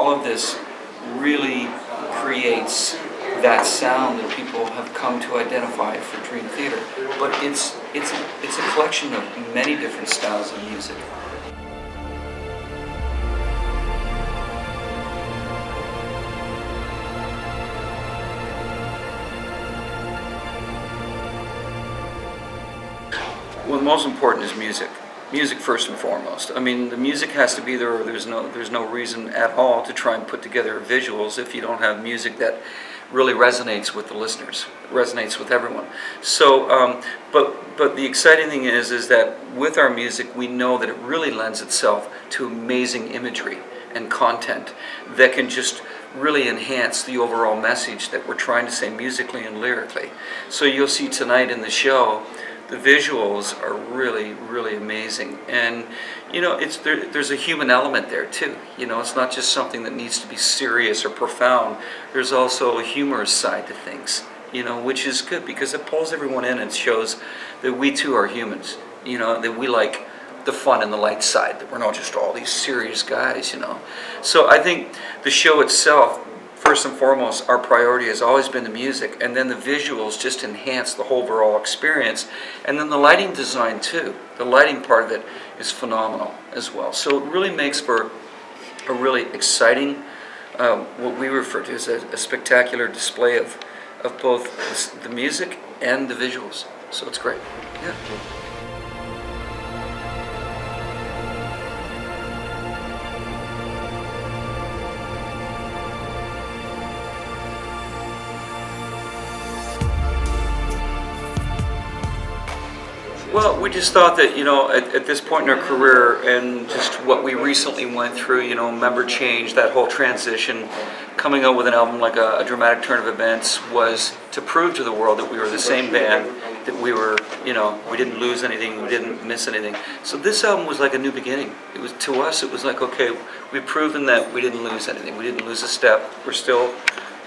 all of this really creates that sound that people have come to identify for Dream Theater. But it's a collection of many different styles of music. Well, the most important is music. Music first and foremost. I mean, the music has to be there, or there's no reason at all to try and put together visuals if you don't have music that really resonates with the listeners, resonates with everyone. So, but the exciting thing is that with our music, we know that it really lends itself to amazing imagery and content that can just really enhance the overall message that we're trying to say musically and lyrically. So you'll see tonight in the show, the visuals are really, really amazing, and you know, there's a human element there too. You know, it's not just something that needs to be serious or profound. There's also a humorous side to things, you know, which is good because it pulls everyone in and shows that we too are humans. You know, that we like the fun and the light side. That we're not just all these serious guys. You know, so I think the show itself, first and foremost, our priority has always been the music, and then the visuals just enhance the whole overall experience, and then the lighting design too. The lighting part of it is phenomenal as well. So it really makes for a really exciting, what we refer to as a spectacular display of both the music and the visuals. So it's great. Yeah. Well, we just thought that, you know, at this point in our career and just what we recently went through, you know, member change, that whole transition, coming out with an album like a dramatic turn of events was to prove to the world that we were the same band, that we were, you know, we didn't lose anything, we didn't miss anything. So this album was like a new beginning. It was, to us, it was like, okay, we've proven that we didn't lose anything. We didn't lose a step. We're still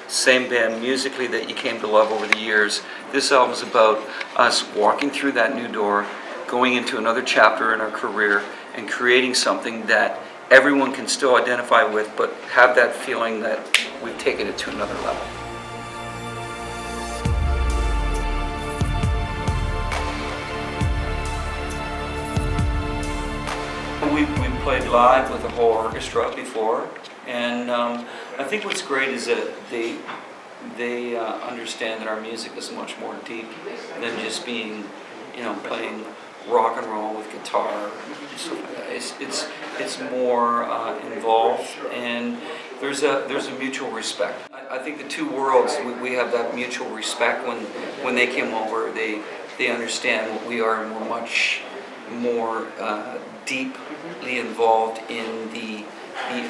same band musically that you came to love over the years. This album is about us walking through that new door, going into another chapter in our career, and creating something that everyone can still identify with, but have that feeling that we've taken it to another level. We played live with a whole orchestra before, and I think what's great is that they understand that our music is much more deep than just being, you know, playing rock and roll with guitar and stuff like that. It's more involved, and there's a mutual respect. I think the two worlds, we have that mutual respect. When they came over, they understand what we are, and we're much more deeply involved in the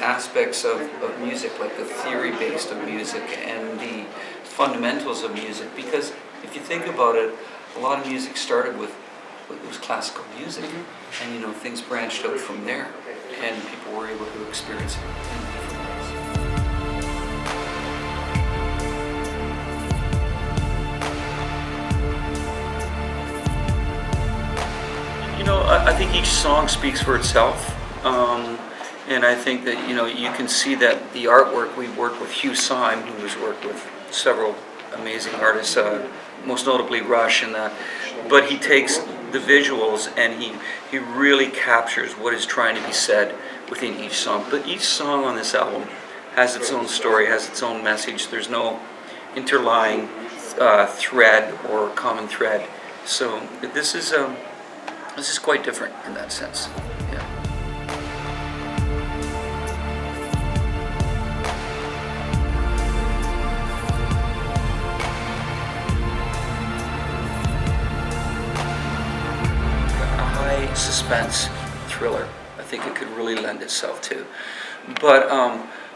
aspects of music, like the theory based of music and the fundamentals of music. Because if you think about it, a lot of music started with, it was classical music, and you know, things branched out from there, and people were able to experience it in different ways. You know, I think each song speaks for itself. And I think that, you know, you can see that the artwork, we worked with Hugh Syme, who has worked with several amazing artists, most notably Rush and that. But he takes the visuals and he really captures what is trying to be said within each song. But each song on this album has its own story, has its own message. There's no interlying thread or common thread. So this is quite different in that sense. Yeah. Suspense thriller, I think it could really lend itself to. But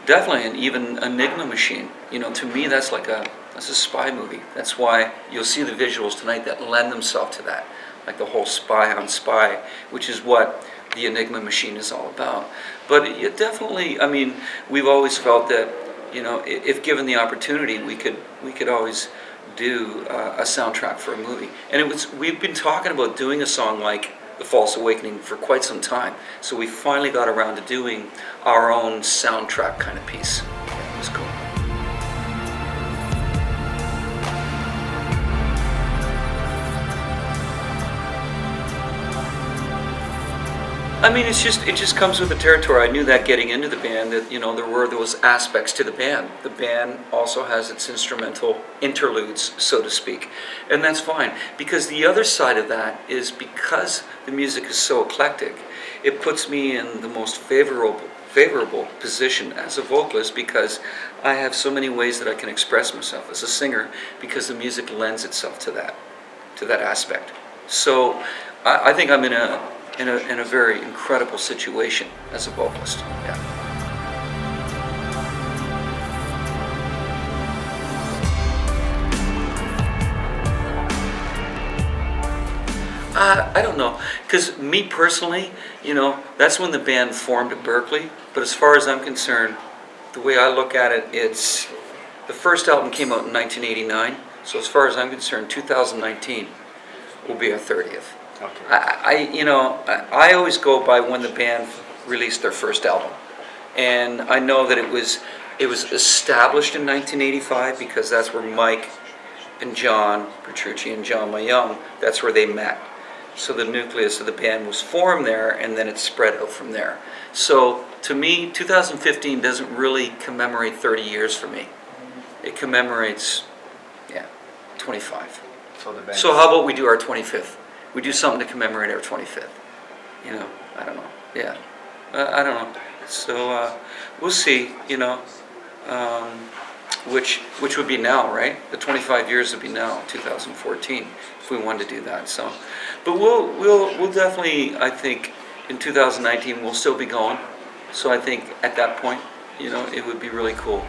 definitely an even enigma machine. You know, to me that's a spy movie. That's why you'll see the visuals tonight that lend themselves to that, like the whole spy on spy, which is what the enigma machine is all about. But it definitely, I mean, we've always felt that, you know, if given the opportunity, we could always do a soundtrack for a movie. And we've been talking about doing a song like The False Awakening for quite some time. So we finally got around to doing our own soundtrack kind of piece. It was cool. I mean, it just comes with the territory. I knew that getting into the band, that, you know, there were those aspects to the band. The band also has its instrumental interludes, so to speak, and that's fine. Because the other side of that is, because the music is so eclectic, it puts me in the most favorable position as a vocalist, because I have so many ways that I can express myself as a singer, because the music lends itself to that aspect. So I think I'm in a very incredible situation as a vocalist. Yeah. I don't know, because me personally, you know, that's when the band formed at Berkeley. But as far as I'm concerned, the way I look at it, it's the first album came out in 1989. So as far as I'm concerned, 2019 will be our 30th. Okay. I always go by when the band released their first album, and I know that it was established in 1985, because that's where Mike and John Petrucci and John Mayung, that's where they met. So the nucleus of the band was formed there, and then it spread out from there. So to me, 2015 doesn't really commemorate 30 years for me. It commemorates, 25. So how about we do our 25th? We do something to commemorate our 25th. You know, I don't know. Yeah, I don't know. So we'll see. You know, which would be now, right? The 25 years would be now, 2014, if we wanted to do that. So, but we'll definitely, I think, in 2019 we'll still be going. So I think at that point, you know, it would be really cool.